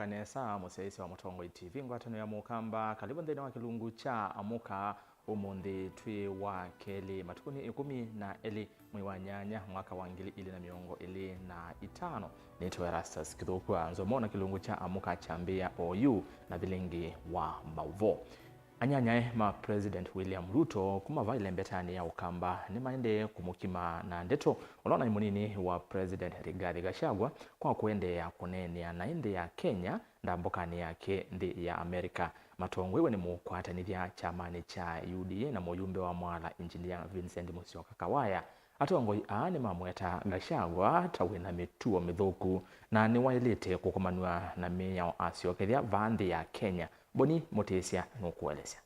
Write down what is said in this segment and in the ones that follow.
kanesa museisi wa Mutongo TV ngwatano ya mukamba kalibu ndene wa kilungu cha amuka umundi twi wa keli matukuni 12 mwi wa nyanya mwaka wa 2025 nitwa Erastus Kithokwa nzomona kilungu cha amuka chambia OU na bilingi wa Mauvo anyanyae ma President William Ruto kumava ile mbetani ya ukamba ni maende kumukima na ndeto unaona imunini wa President Rigathi Gachagua kwa kuende ya kunene ya naende ya Kenya ndambokani yake ndi ya Amerika matongo iwe ni mukwata nithia chamani cha UDA na muyumbe wa mwala Engineer Vincent Musyoka Kawaya atongo aane mamweta Gachagua tawina mituo mithuku na ni wailite kukomanwa na meya wa Asiokethia vandi ya Kenya Boni Motesia nukueleza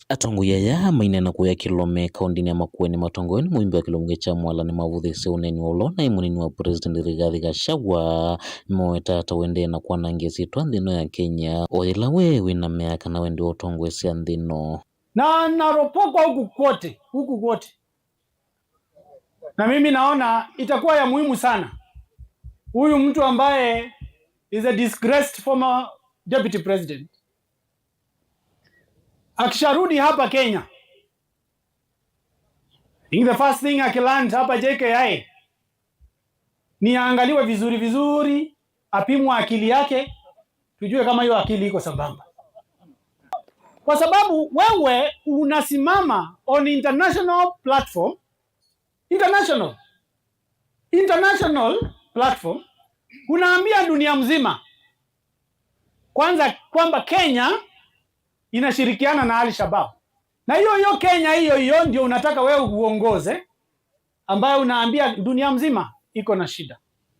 atongo yaya mainena kuya kilome kaundini ya Makueni matongoni muimbe wa kilomge cha mwala ni mavuthisi uneni ulona imunini wa President Rigathi Gachagua mweta tawende na kuana ngezi tuandino ya Kenya oila wewe na meaka na wende otongo esi andino na naropokwa huku kote na mimi naona itakuwa ya muhimu sana huyu mtu ambaye is a disgraced former deputy president akisharudi hapa Kenya, I think the first thing akiland hapa JKI ni aangaliwe vizuri, apimwe akili yake, tujue kama hiyo akili iko sambamba. Kwa sababu wewe unasimama on international platform, international platform, unaambia dunia mzima kwanza kwamba Kenya inashirikiana na Al-Shabaab. Na hiyo Kenya hiyo ndio unataka wewe uongoze ambayo unaambia dunia mzima iko na shida.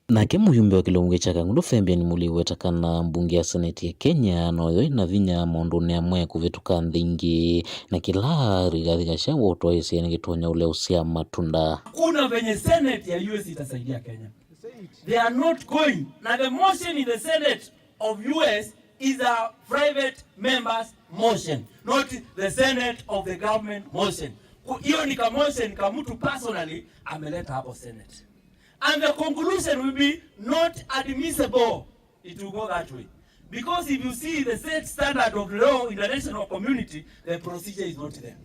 Nake muyumbe wa kilomge cha Kangundo Fabian Muliwetakana mbunge ya Seneti ya Kenya noyo ina vinya mondone amwe kuvetuka ndingi na kila Rigathi Gachagua utoesi yani gitonya ule usia matunda. Kuna venye Senate ya US itasaidia Kenya. They are not going. Now the motion in the Senate of US is a private members motion, not the Senate of the government motion. Hiyo ni motion kama mtu personally ameleta hapo Senate. And the conclusion will be not admissible. It will go that way. Because if you see the state standard of law in the national community, the procedure is not there.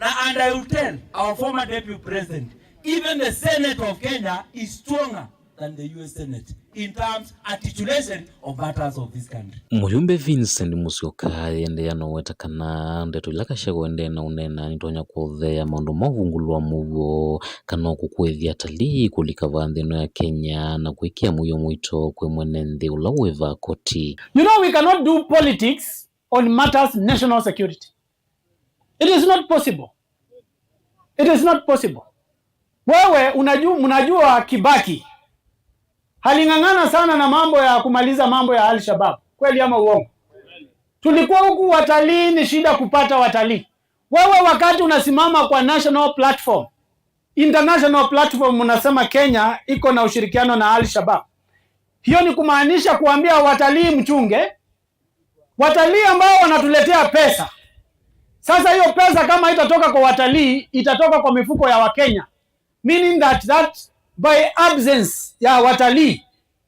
Now, and I will tell our former deputy president, even the Senate of Kenya is stronger than the US Senate in terms articulation of matters of this country. Muyumbe Vincent Musyoka yende yanowetakana ndeto ila Gachagua ende na unena nitonya kuthea maundu mavungulwa muvo kana kukwethia talii kulikava nthino ya Kenya na kuikia muyo mwito kwe mwene nthi ula weva koti. You know, we cannot do politics on matters national security. It is not possible. It is not possible. Wewe unajua Kibaki halingangana sana na mambo ya kumaliza mambo ya Al-Shabaab. Kweli ama uongo? Tulikuwa huku watalii ni shida kupata watalii. Wewe wakati unasimama kwa national platform, international platform unasema Kenya iko na ushirikiano na Al-Shabaab. Hiyo ni kumaanisha kuambia watalii mchunge. Watalii ambao wanatuletea pesa. Sasa hiyo pesa kama itatoka kwa watalii, itatoka kwa mifuko ya Wakenya. Meaning that by absence ya watalii,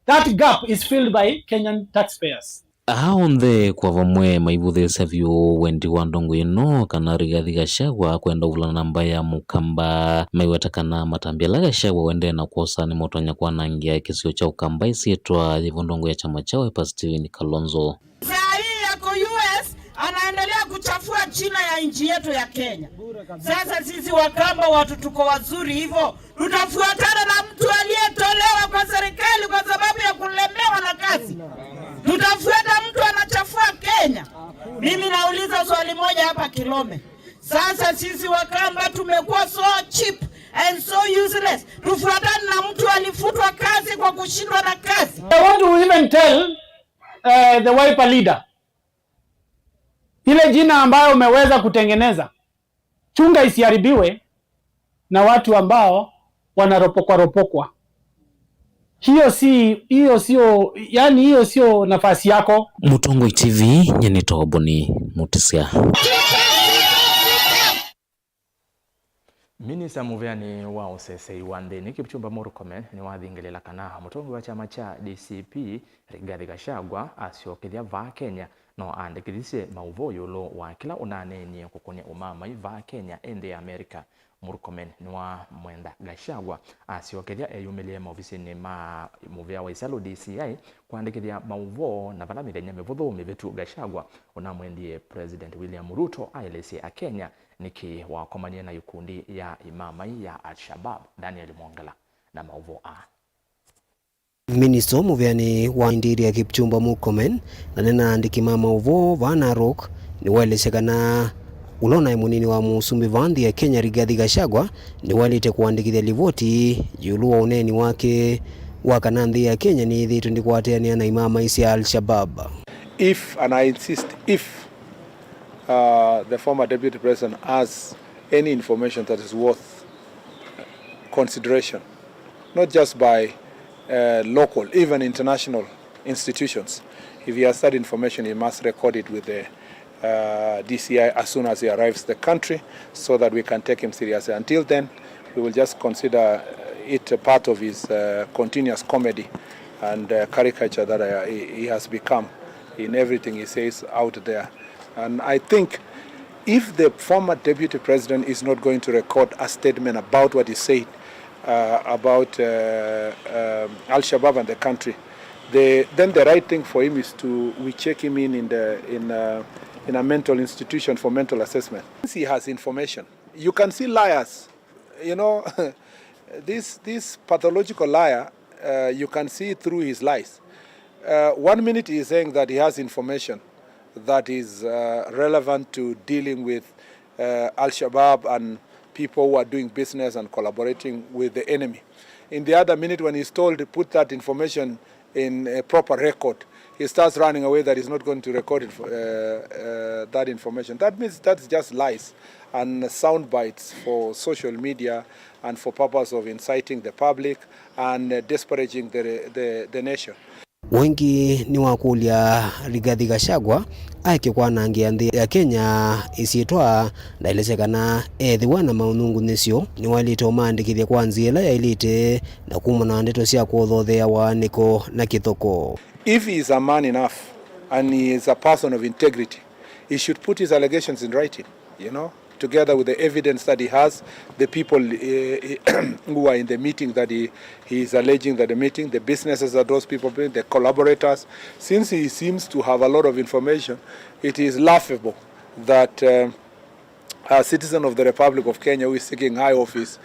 that gap is filled by Kenyan taxpayers. Aonde kwa vamwe maivuthesa vyo wendi wa ndongo ino kana Rigathi Gachagua kwenda uvula namba ya mukamba maiwetakana matambia la Gachagua wende na kuosa ni motonya kwa nangia kisio cha ukamba isietwa hivyo ndongo ya chama cha Wiper Stephen Kalonzo. Saa yako US anaendelea kuchafua China ya nchi yetu ya Kenya. Sasa sisi Wakamba watu tuko wazuri hivyo, tutafuatana na mtu aliyetolewa kwa serikali kwa sababu ya kulemewa na kazi? Tutafuata mtu anachafua Kenya? Mimi nauliza swali moja hapa Kilome. Sasa sisi Wakamba tumekuwa so cheap and so useless. Tufuatane na mtu alifutwa kazi kwa kushindwa na kazi? I want to even tell the Wiper leader, ile jina ambayo umeweza kutengeneza, chunga isiharibiwe na watu ambao wanaropokwa. Hiyo sio nafasi yako. Mutongo TV nyenito Boni Motesia. Minista muveani wa usese wa nthini Kipchumba Murkomen ni wathingilela kana mutongi wa chama cha DCP Rigathi Gachagua aciokithia va Kenya no andikithisie mauvo yulu wa kila unanenie kukunia umamai va Kenya ende Amerika. Murkomen ni wa mwenda Gachagua aciokithia eyumilie maofisini ma muvea wa Isalo DCI kuandikithia mauvo na vala mithenya mivuthu mivitu. Gachagua unamwendie President William Ruto aelesi a Kenya niki wakomania na yukundi ya imamai ya Al-Shabab. Daniel Mwongela na mauvo a Minister muveani wa Indiria Kipchumba Murkomen na nena andikima mauvo va Narok ni waeleshekana ulona munini wa musumbi vandi ya Kenya Rigathi Gachagua ni walite kuandikithia livoti yulu wa uneni wake wakana nthi ya Kenya ni thitu ndikwateania na imama isi ya Al-Shabab. If, and I insist, if the former deputy president has any information that is worth consideration, not just by local, even international institutions, if he has that information, he must record it with the DCI as soon as he arrives the country, so that we can take him seriously. Until then, we will just consider it a part of his continuous comedy and caricature that he has become in everything he says out there. And I think if the former deputy president is not going to record a statement about what he said about Al-Shabaab and the country, then the right thing for him is we check him in a mental institution for mental assessment. Since he has information, you can see liars, you know, this pathological liar, you can see through his lies. 1 minute he is saying that he has information that is relevant to dealing with Al-Shabaab and people who are doing business and collaborating with the enemy. In the other minute, when he's told to put that information in a proper record, he starts running away that he's not going to record it that information. That means that's just lies and sound bites for social media and for purpose of inciting the public and disparaging the nation. Wengi ni wakulia Rigathi Gachagua aikikwanangia nthi ya Kenya isiitwa ndailekana ethiwa na maunungu nisio ni walite umandikithia kwa nziela ya ilite na kumana ndeto cia kuthothea waniko na kithoko. If he is a man enough and he is a person of integrity, he should put his allegations in writing, you know, together with the evidence that he has, the people who are in the meeting that he is alleging that the meeting, the businesses that those people bring, the collaborators. Since he seems to have a lot of information, it is laughable that a citizen of the Republic of Kenya who is seeking high office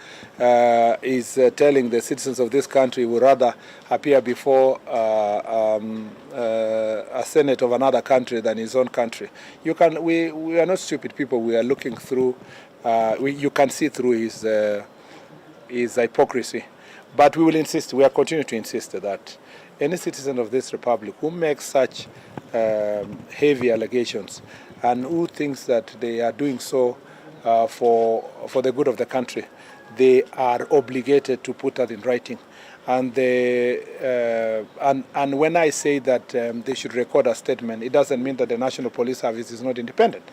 is telling the citizens of this country would rather appear before a senate of another country than his own country. We are not stupid people. We are looking through. You can see through his hypocrisy. But we will insist. We are continuing to insist that any citizen of this republic who makes such heavy allegations and who thinks that they are doing so for the good of the country, they are obligated to put that in writing. And when I say that they should record a statement, it doesn't mean that the National Police Service is not independent.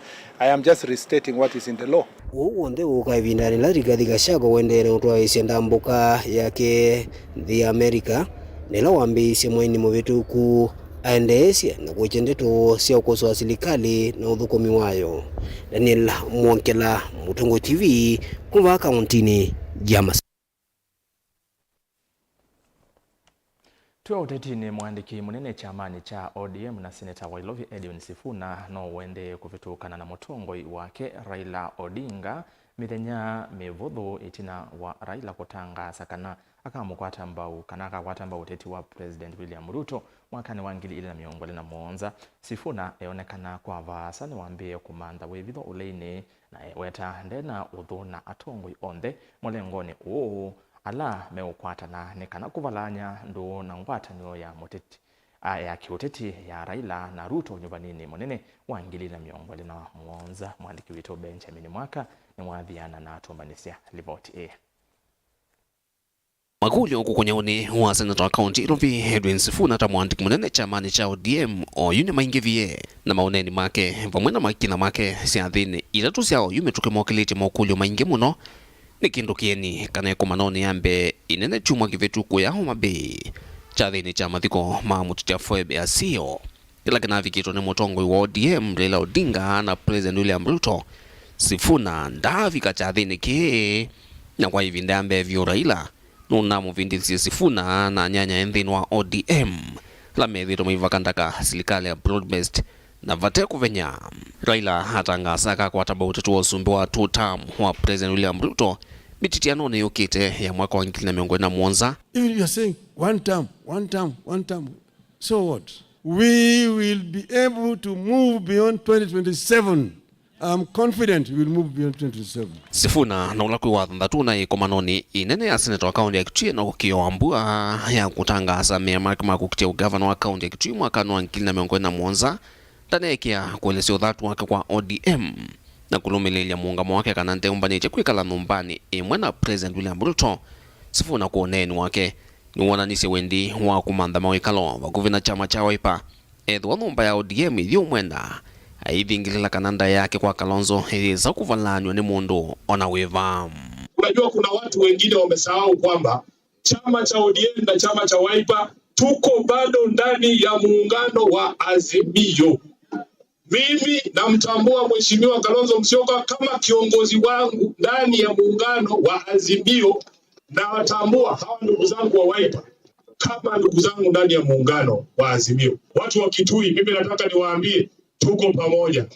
I am just restating what is in the law. Uonde ukaivindani la Rigathi Gachagua wendere utwa isenda mbuka yake the America nila wambisi mweni muvitu ku aendeesya na kuchendeto sia ukoso wa serikali na uthukumi wayo. Daniel Mwongela, Mutongo TV, kuva kauntini Jamas. Tuwa utetini mwandiki munene chamani cha ODM na Senator Wailovi Edwin Sifuna no wende kufitukana na mutongoi wake Raila Odinga mithenya mivuthu itina wa Raila kutanga sakana akamukwata mbau kana akakwata mbau uteti wa President William Ruto mwakani wa 2027. Sifuna eonekana kwa vasa ni wambie kumanda wevitho uleini na weta ndena uthu na atongoi onthe mulengoni uu ala meukwata na nekana kuvalanya ndo na ngwatanio ya muteti ya kiuteti ya Raila na Ruto nyuvanini munene wa 2027. Mwandiki wito Benjamin Mwaka ni mwadhiana na atumbanisia ripoti A. Maguli huku kwenye uni wa Senator County Irovi Edwin Sifuna ta mwandiki munene chamani cha ODM oyune maingivie na maoneni make vamwena makina make siathini itatu siao yume tukimokiliti maukulio maingi muno ni kindu kieni kana kumanoni yambe inene chumwa kivetuku ya Homa Bay chathini cha mathiko ma mutu cha Foebe asio ila kinavikitwo ni mutongoi wa ODM Raila Odinga na President William Ruto Sifuna ndavika chathini ki na kwa hivi ndambe vyo Raila nuna muvindisi Sifuna na nyanya enthini wa ODM la methito maivakandaka serikali ya broad-based na vate kuvenya Raila hatangasaka kwa taba utetu wa usumbi wa 2 term wa President William Ruto mititiano ni yukite ya mwaka wa 2017. Even if you are saying one term, so what? We will be able to move beyond 2027. I'm confident we will move beyond 2027. Sifuna na ulakwi wa thandatuna ikomanoni inene ya senator wa kaunti ya Kitui na ukioambua ya kutangaza mahakama kukitia ugavana wa kaunti ya Kitui mwaka wa 2017 tanekia kuelezea udhatu wake kwa ODM na kulumililia muungamo wake kana nteumbanije kwikala numbani imwe na President William Ruto. Sifuna kuoneni wake ni wonanisi wendi wa kumandha mawikalo wa guvina chama cha Wiper edwa numba ya ODM ithio mwenda aithingilila kananda yake kwa Kalonzo za kuvalanywa ni mundu ona wiva. Unajua kuna watu wengine wamesahau kwamba chama cha ODM na chama cha Wiper tuko bado ndani ya muungano wa Azimio. Mimi namtambua Mheshimiwa Kalonzo Musyoka kama kiongozi wangu ndani ya muungano wa Azimio, na watambua hawa ndugu zangu wa Wiper kama ndugu zangu ndani ya muungano wa Azimio. Watu wa Kitui, mimi nataka niwaambie tuko pamoja,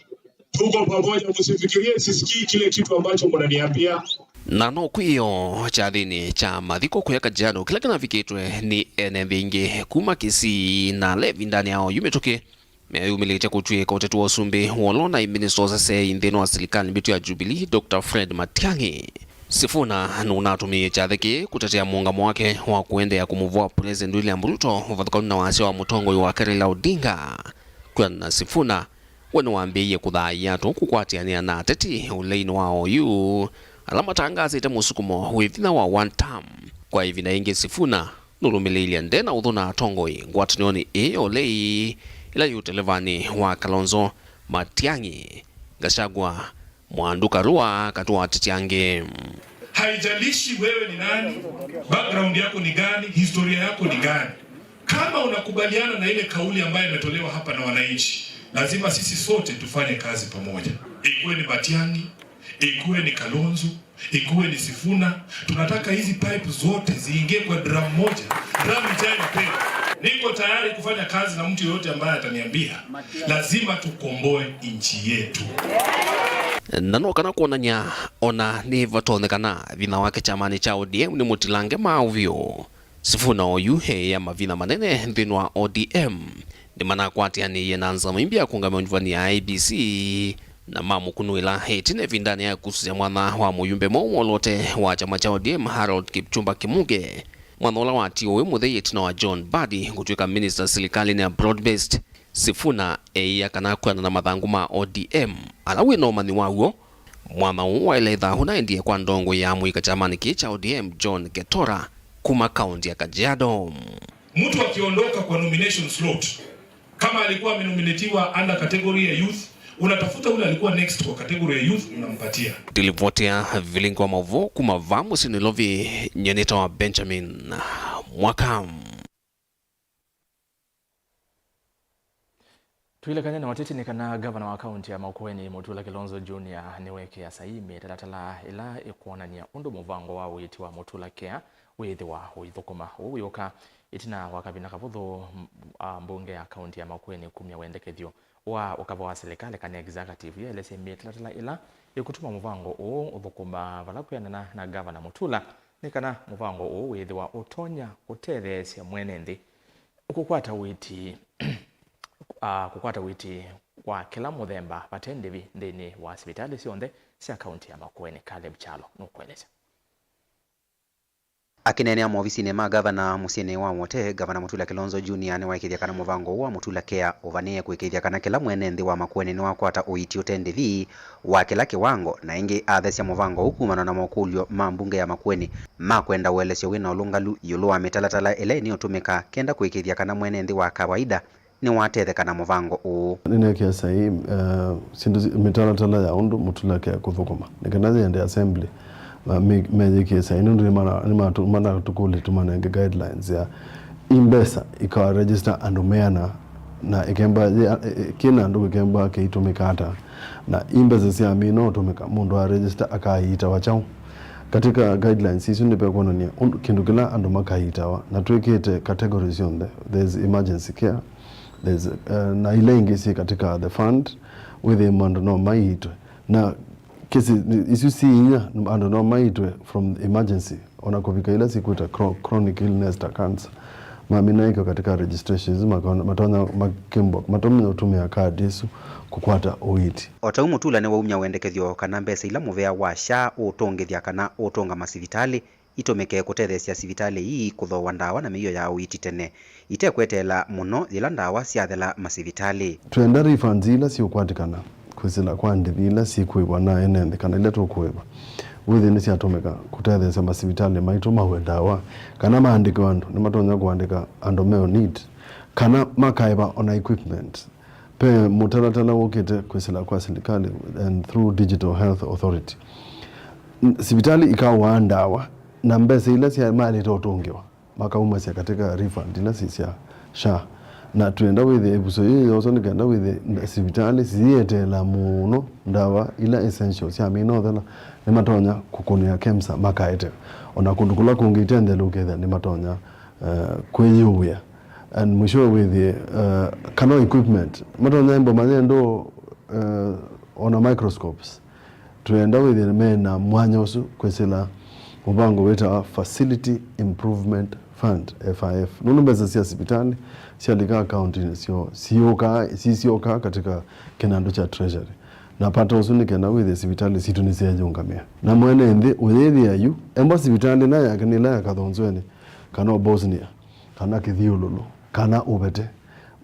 msifikirie sisikii kile kitu ambacho mnaniambia. Na no kuyo chathini cha mathiko kuya Kajiado kila kinavikitwe ni ene vingi kuma Kisii na Levi ndani yao yumetoke meyumilite kutwika utetu wa usumbi wolona minister sase inthino wa serikali mbitu ya Jubilee Dr. Fred Matiang'i. Sifuna nunatumie chathiki kutetea muungamo wake wa kuendea kumuvua President William Ruto uvathukana na wasi wa mutongo wa Raila Odinga. Kwa na Sifuna wenu waambiye kuthaya tu kukwatiania na ateti uleini wa OU alama tangaza ite musukumo withina wa 1 term kwa hivi na ingi Sifuna nulumililia ndena uthuna atongoi ngwatanioni olei ila yutelevani wa Kalonzo Matiang'i Gachagua Mwanduka Rua katua ateti yange. Haijalishi wewe ni nani, background yako ni gani, historia yako ni gani, kama unakubaliana na ile kauli ambayo imetolewa hapa na wananchi, lazima sisi sote tufanye kazi pamoja. Ikuwe ni Matiang'i, ikuwe ni Kalonzo, ikuwe ni Sifuna, tunataka hizi pipe zote ziingie kwa drum moja, drum ijaye mpenda. Niko tayari kufanya kazi na mtu yoyote ambaye ataniambia lazima tukomboe nchi yetu. Nano kana kuonanya ona ni vatonekana vina wake chamani cha ODM ni mutilange mauvyo. Sifuna oyuhe ya mavina manene nthini wa ODM ni mana kwatiani yenanza mwimbia kungamionjivani ya IBC na mamu kunuila hetine vindani ya kususia mwana wa muyumbe momo lote wa chama cha ODM Harold Kipchumba Kimuge mwanola wa tiwe mutheyetina wa John Badi kutuika minister serikali na broad-based. Sifuna ya kana kwenda na mathangu ma ODM alawe no mani wawo mwana wa iletha huna ndiye kwa ndongo ya muika chamani kicha ODM John Getora kuma kaunti ya Kajiado. Mtu akiondoka kwa nomination slot kama alikuwa amenominatiwa under category ya youth, unatafuta ule alikuwa next kwa category ya youth unampatia. Dilivotea vilingwa mavo kumavamu sinilovi nyeneta wa Benjamin Mwakam. Tuilekanya na wateti ni kana gavana wa kaunti ya Makueni Mutula Kilonzo Junior niweke ya saimi talatala ila ikuonania undu muvango wa witi wa Mutula Care withi wa huithukuma uwioka itina wakabina kavuthu mbunge ya kaunti ya Makueni kumya wendekethio wa ukava wa serikali kana executive ya LSM talatala ila ikutuma muvango uthukuma valakuyana na gavana Mutula ni kana muvango withi wa utonya utethesia mwenendi ukukwata witi kukwata witi wa kila muthemba vatendevi ndini wa sibitali sionthe cia kaunti ya Makueni. Caleb Chalo nukweleza. Akinenea maofisini ma gavana musiene wa wote gavana Mutula Kilonzo Junior ni waikithia kana muvango wa Mutula Care uvanie kuikithia kana kila mwene nthi wa Makueni ni wakwata uiti utendevi wa kila kiwango na ingi athesia muvango ukumana na mokulyo ma mbunge ya Makueni ma kwenda uelesyo wina ulungalu yulu wa mitalatala ile ni utumika kenda kuikithia kana mwene nthi wa kawaida ni watetheka na muvango u nene kia sahi sindu mitalatala ya undu Mutula Care kuthukuma nikanazi ende assembly meje kesa inu ni mana tukuli tumanenge guidelines ya imbesa ikawa register andumeana na ikemba kina ndugu ikemba keitumikata na imbesa si amino tumika mundu wa register akaita wachao katika guidelines hizo ndipe kuona ni kindu kila andu makaitawa na tuikite categories yonde. There's emergency care, there's na ile ingisi katika the fund with the mandu no maitwe na kesi isu si inya andu no maitwe from emergency ona kufika ile sikuita chronic illness ta cancer mamina iko katika registrations matona makimbo matomnya utumia card isu kukwata oiti otau mutula ne waumya wendekethio kana mbesa ila muvea wa SHA utongethia kana utonga masivitali itomeke kutethesia sivitali hii kuthowa ndawa na miyo ya oiti tene itekwetela muno ila ndawa siathela masivitali twenda refunds ila si ukwatikana kwisila kwandi ila si kuibwa na enende kana ile tukuiba within si atomeka kutethesia masivitali maito mawendawa kana maandika wandu ni matonya kuandika andomeo need kana makaiba on equipment pe mutaratala wokete kwisila kwa serikali and through Digital Health Authority sivitali ikawa ndawa na mbesa ila si mali totongewa makauma si katika refund ila si sia SHA na tuenda with ebuso hiyo also nikaenda with sivitali sietela muno ndawa ila essentials ya mino thela ni matonya kukunia KEMSA makaete ona kundukula kungitende luketha ni matonya kweyuya and mwisho with the kano equipment matonya imbo manendo ona microscopes tuenda with the mena mwanyosu kwesela mubango weta Facility Improvement Fund FIF nunumbeza sia sipitani sia lika account sioka katika kenando cha treasury na pato usuni na with the sipitali situnisia jungamia na mwene ndi uyethi ayu emba sipitali na yakanila yakathonzweni kana Bosnia kana kithiululu kana ubete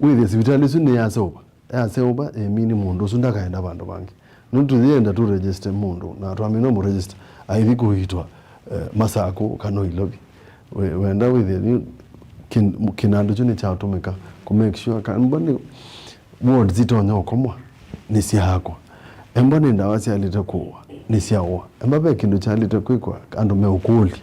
with the sipitali suni ya soba emini mundu sunda kaenda bandu bangi nuntu thienda tu register mundu na twamino mu register aithi kuhitwa masako kano ilobi wenda with the kinando chuni cha utumika ku make sure kanbani ward zitonya okomwa ni siako embani ndawa sia litakuwa ni siawa embabe kindu cha litakwikwa andu meukuli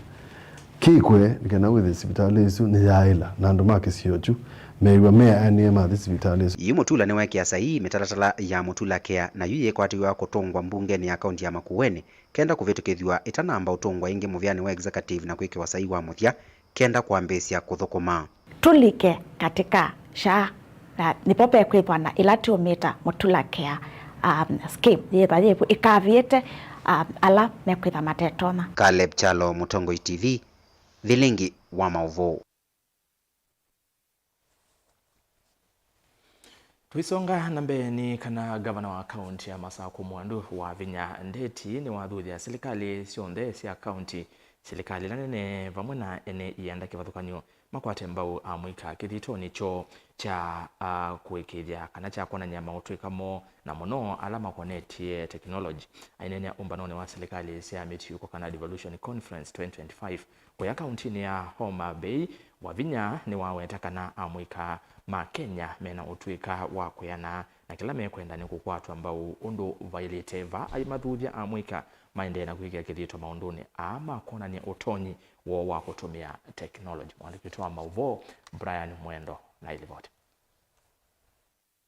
kikwe nikana with the sipitali isu ni yaila na andu make siochu meiwa mea anema the sipitali isu yu mutula ne waki asai metaratala ya mutula care na yuye kwatiwa kutongwa mbunge ni akaunti ya Makueni kenda kuvitukithwa itanamba utongwa ingi muvyani wa executive na kwike wasai wa muthia kenda kuambesia kuthukuma tulike katika SHA nipope kwibwa na ilatiomita mutula care scheme yebu ikaviete ala mekwitha matetona. Caleb Chalo, Mutongo TV, Vilingi wa Mauvo. Tuisonga nambeni kana gavana wa kaunti ya Masako Mwandu wa Vinya Ndeti ni wathuthia serikali cionthe cia kaunti serikali nanene vamwe na ene ianda kivathukanio makwate mbau amwika kithitoni cho cha kuikithia kana cha kuonania mautwikamo na muno alama konetie technology ainene umbanone wa serikali cia mitiuko kana devolution conference 2025 kwa kaunti ya Homa Bay wa Vinya ni waweta kana amwika ma Kenya mena utwika wa kuyana na kila mekwenda ni kukwatwa ambao undu violate va ai mathuthia amwika maende na kuigia kithito maunduni ama kona ni utonyi wa kutumia technology. Mwandikitu wa Mauvo Brian Mwendo na ilivyote.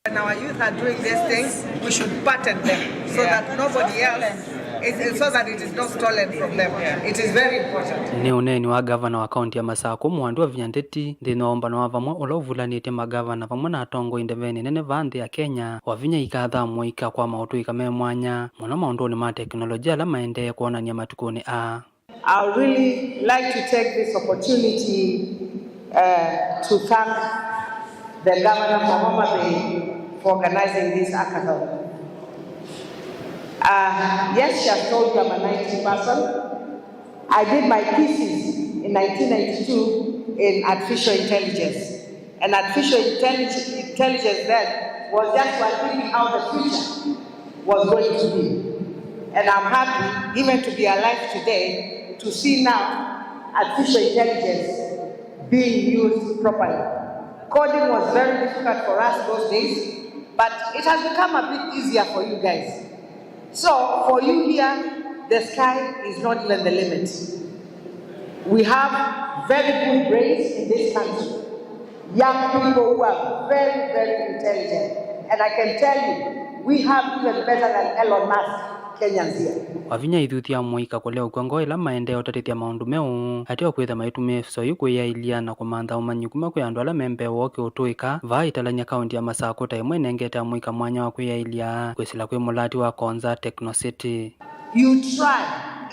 When our youth are doing these things, we should patent them so that nobody else, so that it is not stolen from them. It is very important. Ni uneni wa gavana wa kaunti ya Masako Mwandu wa Vinya Ndeti thina ombano wa vamwe ula uvulanite magavana vamwe na atongo indeveni nene vanthi ya Kenya wa Vinya ikatha mwika kwa mautwika me mwanya muno maunduni ma teknolojia ala maendee kuonania matukuni a. I would really like to take this opportunity to thank the governor for Homa Bay for organizing this hackathon. Yes, she has told you I'm a 90 person. I did my thesis in 1992 in artificial intelligence. And artificial intelligence then was just for thinking how the future was going to be. And I'm happy even to be alive today to see now artificial intelligence being used properly. Coding was very difficult for us those days, but it has become a bit easier for you guys. So for you here, the sky is not even the limit. We have very good brains in this country. Young people who are very, very intelligent. And I can tell you, we have even better than Elon Musk Kenyans here. Wavinya ithutia muika kulea ukwango ila maendeo tatithia maundu meu atio kwitha maitume so yukuya ilia na kumantha umanyukuma kwi andu ala membe woke utuika va italanya kaunti ya Masako ta imwe nengete muika mwanya wa kuya ilia kwisila kwi mulati wa Konza Techno City. You try,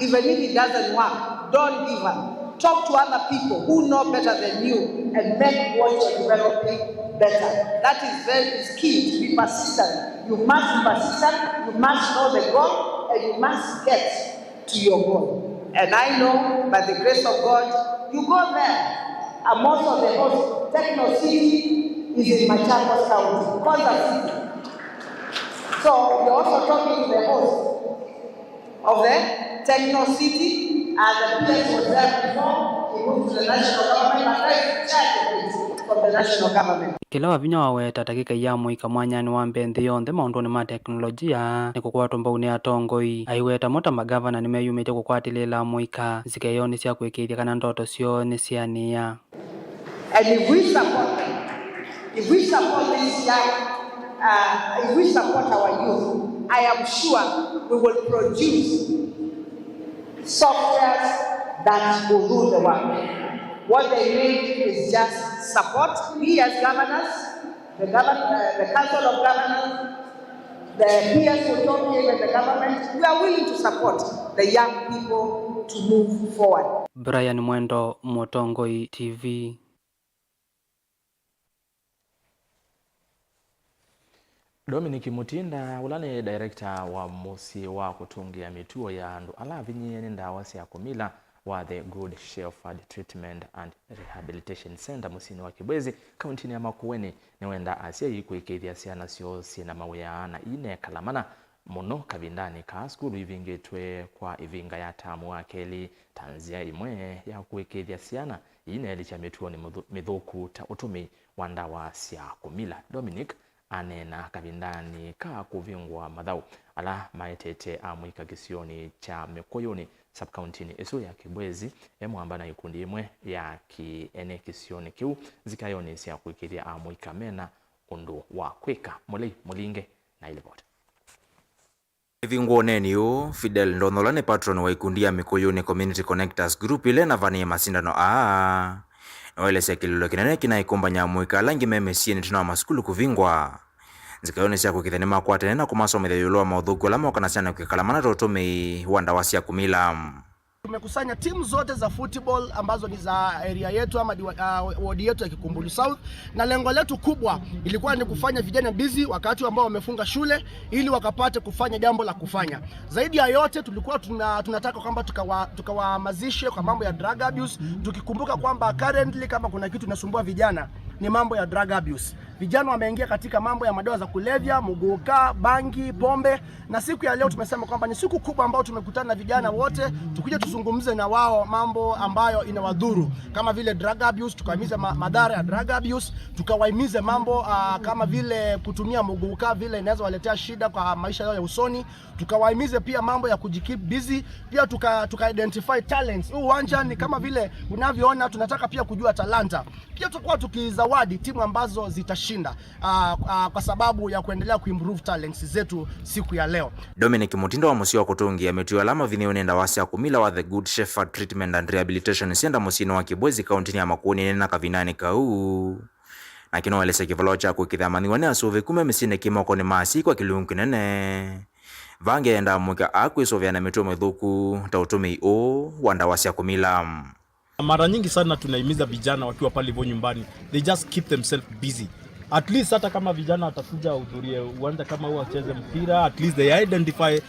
even if it doesn't work, don't give up. Talk to other people who know better than you and make what you're developing better. That is very key, to be persistent. You must be persistent, you must know the goal, and you must get to your goal. And I know, by the grace of God, you go there. And most of the host, Techno City is in Machakos County, Konza City. So you're also talking to the host of the Techno City, and the place was there before he moved to the national government, and I checked from the national government. Kila wavinya waweta takika ya muika mwanyani wa mbenthi yonthe maunduni ma teknolojia ni kukwatwa mbauni ya tongoi aiweta mota magavana nimeyumite kukwatilila muika zikeyoni sia kwikithia kana ndoto sio ni siania. And if we support them, if we support this young, if we support our youth, I am sure we will produce softwares that will do the work. What they need is just support. We as governors, the Council of Governors, the peers who talk here with the government, we are willing to support the young people to move forward. Brian Mwendo, Motongoi TV. Dominic Mutinda ulane director wa musi wa kutungia mituo ya andu ala vinye nenda wasi ya kumila wa the Good Shepherd Treatment and Rehabilitation Center musini wa Kibwezi kauntini ya Makueni ni wenda asia ikuikithia siana siosi na mawiyana ine kalamana muno kavindani ka skulu ivingetwe kwa ivinga ya tamu wa Keli tanzia imwe ya kuikithia siana ine licha mituo ni mithuku ta utumi wanda wa sia kumila. Dominic anena kavindani ka kuvingwa madhau ala maetete amwika kisioni cha Mikoyoni subcountini isu ya Kibwezi emwamba na ikundi imwe ya kiene kisioni kiu zikayoni sia kuikithia amwika mena undu wa kwika mulinge na ilipota Vingo neniu Fidel Ndondola ni patron wa ikundi ya Mikoyoni Community Connectors Group ile na vani masindano Noele sekililo kinene kinaikumba nyamwika langi meme sieni tuna maskulu kuvingwa. Zikayoni siya kukithanima kwa tenena kumasomedha yuloa maudhugu lama wakanasiana kukikalamana rotomi wandawasi ya kumila. Tumekusanya timu zote za football ambazo ni za area yetu ama ward yetu ya Kikumbulu South, na lengo letu kubwa ilikuwa ni kufanya vijana busy wakati ambao wamefunga shule ili wakapate kufanya jambo la kufanya. Zaidi ya yote tulikuwa tunataka kwamba tukawahamasishe kwa mambo ya drug abuse, tukikumbuka kwamba currently kama kuna kitu kinasumbua vijana ni mambo ya drug abuse. Vijana wameingia katika mambo ya madawa za kulevya, muguka, bangi, pombe, na siku ya leo tumesema kwamba ni siku kubwa ambao tumekutana na vijana wote tukuje tuzungumze na wao mambo ambayo inawadhuru kama vile drug abuse, tukahimiza madhara ya drug abuse, tukawahimiza mambo kama vile kutumia muguka vile inaweza waletea shida kwa maisha yao ya usoni, tukawahimiza pia mambo ya kujikeep busy, pia tuka identify talents. Uwanja ni kama vile unavyoona tunataka pia kujua talanta. Pia tutakuwa tukizawadi timu ambazo zitashinda kwa sababu ya kuendelea kuimprove talents zetu siku ya leo. Dominic Mutinda wa musio wa kutungi ametuwa alama vineo nenda wasi ya kumila wa the Good Shepherd Treatment and Rehabilitation Center musino wa Kibwezi kauntini ya Makueni nena kavinani kau. Na kino walese kivalocha kukithamani wane asuvi kume misine kimoko ni maasi kwa kilungu kinene. Vange enda mwika akuisovya na mituo medhuku tautumi wanda wasi ya kumila. Mara nyingi sana tunaimiza vijana wakiwa pale hivyo nyumbani, they just keep themselves busy. At least hata kama vijana watakuja udhurie uwanja kama huo wacheze mpira, at least they identify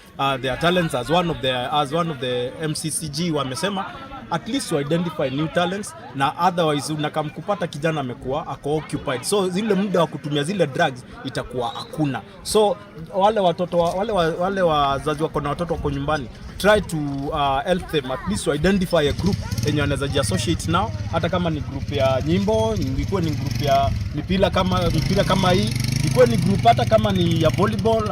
their talents as one of the MCCG wamesema, at least to identify new talents, na otherwise unakamkupata kijana amekuwa ako occupied, so zile muda wa kutumia zile drugs itakuwa hakuna. So wale watoto wale wazazi wako na watoto wako nyumbani, try to help them at least to identify a group yenye wanaweza jiassociate now, hata kama ni group ya nyimbo, ilikuwa ni group ya mipira kama hii, ilikuwa ni group hata kama ni ya volleyball,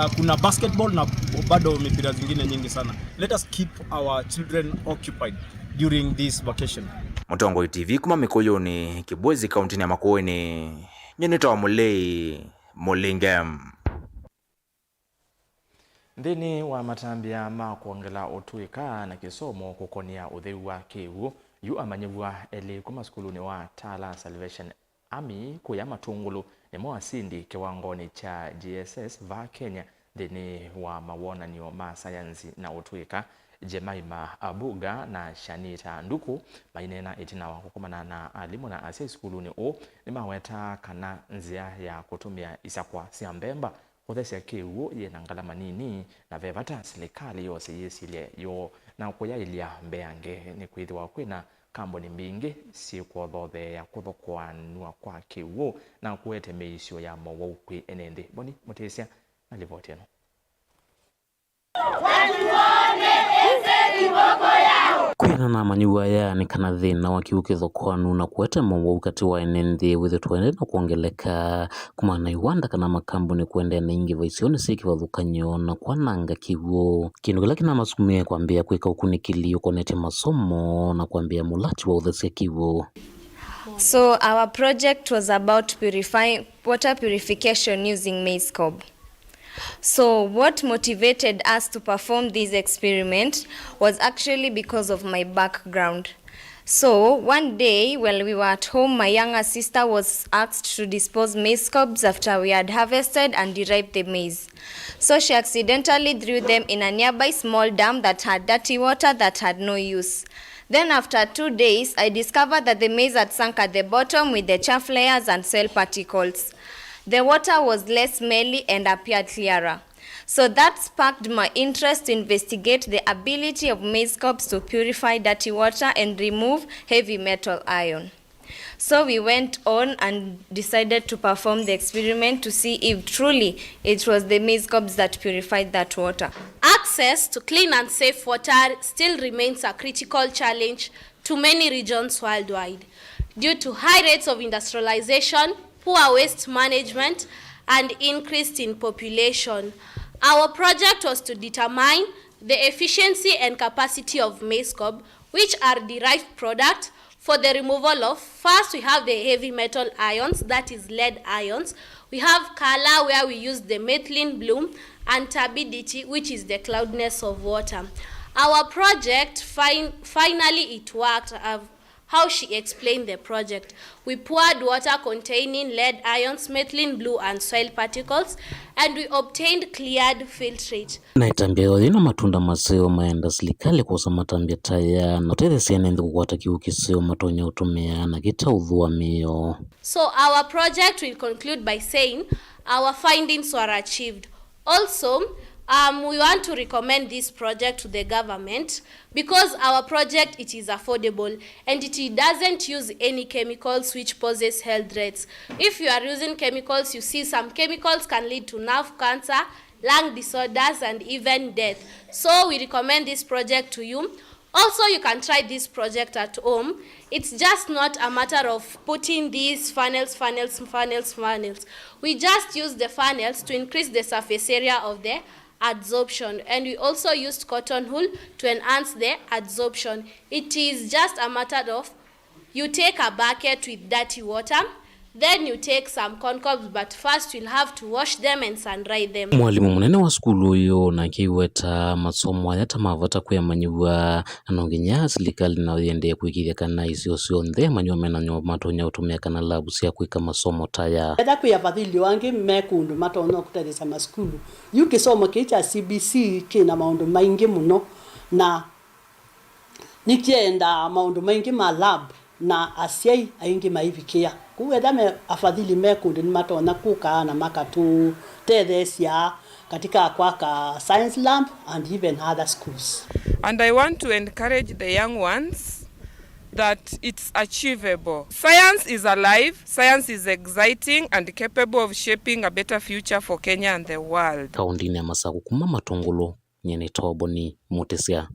kuna basketball na bado mipira zingine nyingi sana. Let us keep our children occupied during this vacation. Mutongoi TV kuma Mikoyoni, Kibwezi County ya Makueni, nyenito wa Mulei Mulingem. Nthini wa matambia ma kuongela utuika na kisomo kukonia utheu wa kiwu yu amanyivua eli kuma skuluni wa Tala Salvation Army kuya matungulu ni mwasindi kiwangoni cha GSS va Kenya nthini wa mawonanio ma sayansi na utuika. Jemaima Abuga na Shanita Nduku mainena itina wa kukumana na alimu na asia skuluni ni maweta kana nzia ya kutumia isakwa siambemba kuthesia kiwu yena ngalama nini na vevata serikali yose yesilie yo na kuyailia mbeange ni kwithiwa kwina kamboni mbingi si kuothothe ya kuthokwanua kwa kiwu na kuete meisio ya mowau kwi enende. Boni Mutesia na ripoti eno. Kwina na manyua ya ni kana thina wa kiukitho kwanu na kuete mowau kati wa enende withe twende na kuongeleka kumana iwanda kana makambuni kuendea na ingi vaisioni siki vathukanyo na kwananga kiwu kindu kila kina masumie kwambia kwika ukunikilio konete masomo na kwambia mulachi wa uthesia kiwu. So our project was about water purification using maize cob. So what motivated us to perform this experiment was actually because of my background. So one day while we were at home, my younger sister was asked to dispose maize cobs after we had harvested and derived the maize. So she accidentally threw them in a nearby small dam that had dirty water that had no use. Then after 2 days, I discovered that the maize had sunk at the bottom with the chaff layers and soil particles. The water was less smelly and appeared clearer. So that sparked my interest to investigate the ability of maize cobs to purify dirty water and remove heavy metal ion. So we went on and decided to perform the experiment to see if truly it was the maize cobs that purified that water. Access to clean and safe water still remains a critical challenge to many regions worldwide due to high rates of industrialization, poor waste management, and increase in population. Our project was to determine the efficiency and capacity of maize cob, which are derived products for the removal of, first we have the heavy metal ions, that is lead ions. We have color, where we use the methylene blue, and turbidity, which is the cloudiness of water. Our project, finally it worked. How she explained the project. We poured water containing lead ions, methylene blue, and soil particles, and we obtained cleared filtrate. Na itambia yothi na matunda maseo maenda serikali kuosa matambia taya na utethesia nende kukwata kiwu kiseo matonya utumia na kita uthua mio. So our project will conclude by saying our findings were achieved. Also, we want to recommend this project to the government because our project, it is affordable and it doesn't use any chemicals which poses health threats. If you are using chemicals, you see some chemicals can lead to nerve cancer, lung disorders, and even death. So we recommend this project to you. Also, you can try this project at home. It's just not a matter of putting these funnels. We just use the funnels to increase the surface area of the adsorption, and we also used cotton wool to enhance the adsorption. It is just a matter of you take a bucket with dirty water, then you take some corn cobs, but first you'll have to wash them and sun dry them. Mwalimu munene wa skulu uyo na kiweta masomo ayata mavata kuyamanyiwa anonginya serikali na yende kuikiria kana isio nthe manywa mena nyo matonya utumia kana labu cia kwika masomo taya eda kuyavathili wangi mekundu matonya kuteresa maskulu yukisomo kicha CBC kina maundu maingi muno na nikienda maundu maingi ma lab na asiai aingi maivikia kuweda me afadhili mekundu ni matona kuka na makatu tethesia katika kwaka science lab and even other schools. And I want to encourage the young ones that it's achievable. Science is alive, science is exciting and capable of shaping a better future for Kenya and the world. Kaundini ya Masaku kuma Matongolo nyene Toboni Mutesia.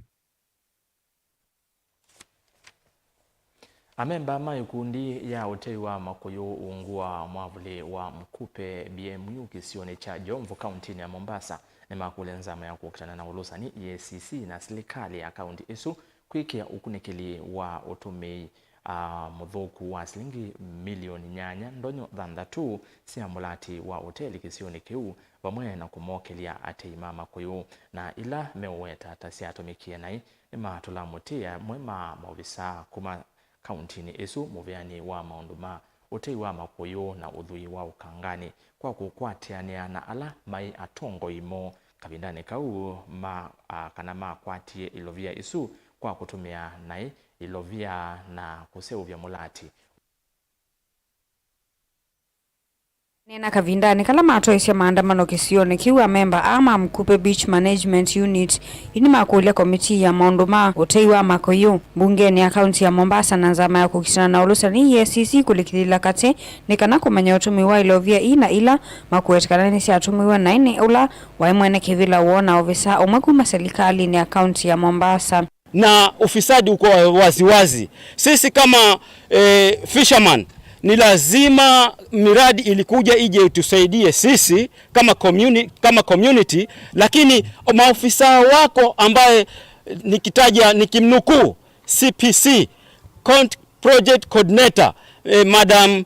Amemba maikundi ya utei wa Makuyu ungua mwavuli wa Mkupe BMU kisioni cha Jomvu kaunti ya Mombasa ni makule nzama ya kukutana na ulusani EACC na serikali ya kaunti isu kuikia ukunikili wa utumei mudhuku wa shilingi milioni nyanya ndonyo thandatu siamulati wa hoteli kisioni kiu vamwe na kumokelia ateima Makuyu na ila meweta tasiatomikia nai ni matulamutia mwema mauvisa kuma kauntini isu muvyani wa maunduma utei wa Makuyu na udhui wa ukangani kwa kukwatiania na ala mai atongo imo kabindani kau kana makwatie ilovia isu kwa kutumia nai ilovia na kuseuvya mulati Nena kavindani kala matoisya maandamano kisioni kiwa memba ama Mkupe Beach Management Unit ini makulia komiti ya maunduma utei wa Makuyu bungeni ya kaunti ya Mombasa na nzama ya kukitana na ulusani EACC kulikilila kate nikana kumanya utumiwa ilovia ina ila makuetikana nisi atumiwa na ini ula waimwene kivila uona ofisa umekuma serikali ni ya kaunti ya Mombasa na ufisadi uko waziwazi. Sisi kama fisherman ni lazima miradi ilikuja ije tusaidie sisi kama community, lakini maofisa wako ambaye nikimnukuu CPC Project Coordinator Madam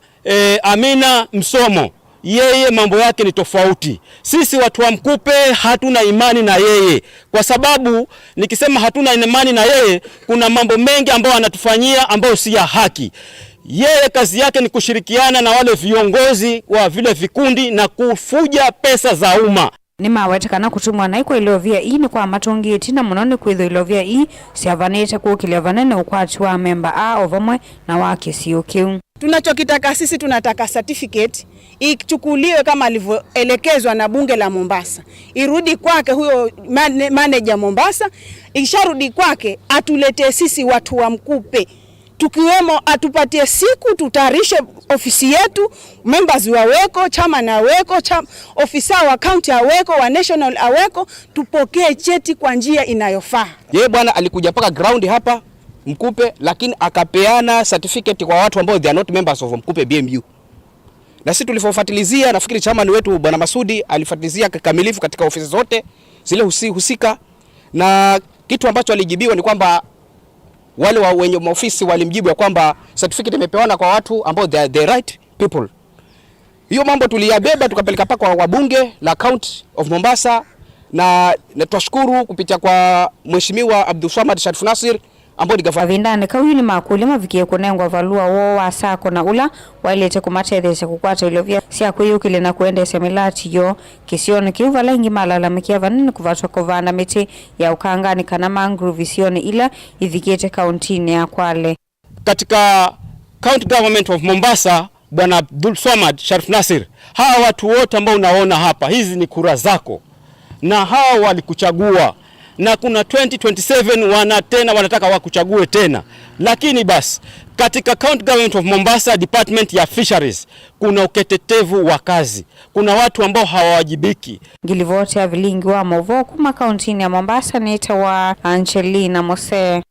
Amina Msomo, yeye mambo yake ni tofauti. Sisi watu wa Mkupe hatuna imani na yeye, kwa sababu nikisema hatuna imani na yeye kuna mambo mengi ambayo anatufanyia ambayo si ya haki. Yeye kazi yake ni kushirikiana na wale viongozi wa vile vikundi na kufuja pesa za umma. Ni mawetekana kutumwa na iko ilovia ni kwa matongi tina munoni kwitho ilovia siavanete kukilia vanene ukwati wa memba ovamwe na wake sio kiu. Tunachokitaka sisi tunataka certificate ichukuliwe kama alivyoelekezwa na bunge la Mombasa. Irudi kwake huyo manager Mombasa, ikisharudi kwake atuletee sisi watu wa Mkupe. Tukiwemo atupatie siku tutarishe ofisi yetu, members waweko, chama na weko, ofisa wa county aweko, wa national aweko, tupokee cheti kwa njia inayofaa. Yeye bwana alikuja paka ground hapa Mkupe, lakini akapeana certificate kwa watu ambao they are not members of Mkupe BMU. Na sisi tulifofuatilizia, nafikiri chairman wetu bwana Masudi alifuatilizia kikamilifu katika ofisi zote zile husika, na kitu ambacho alijibiwa ni kwamba wale wenye maofisi walimjibu ya kwamba certificate imepewana kwa watu ambao they are the right people. Hiyo mambo tuliyabeba tukapeleka paka kwa wabunge la county of Mombasa, na tunashukuru kupitia kwa mheshimiwa Abdulswamad Sharif Nasir ambao ni gavana. Vindane kauyu ni makulima vikie kunengwa valua wo wasako na ula wailete kumatethesha kukwata ilovia sia kuyukile na kuende semilati yo kisioni kiuvala ingi malalamikia vanini kuvatwa kovana miti ya ukangani kana mangrove visioni ila ivikete kauntini ya Kwale. Katika county government of Mombasa bwana Abdulswamad Sharif Nasir, hawa watu wote ambao unaona hapa, hizi ni kura zako na hawa walikuchagua, na kuna 2027 wanataka wakuchague tena. Lakini basi katika county government of Mombasa department ya fisheries kuna uketetevu wa kazi, kuna watu ambao hawawajibiki. Ngilivote ya vilingi wa movo kuma kauntini ya Mombasa ni wa Angelina Mose.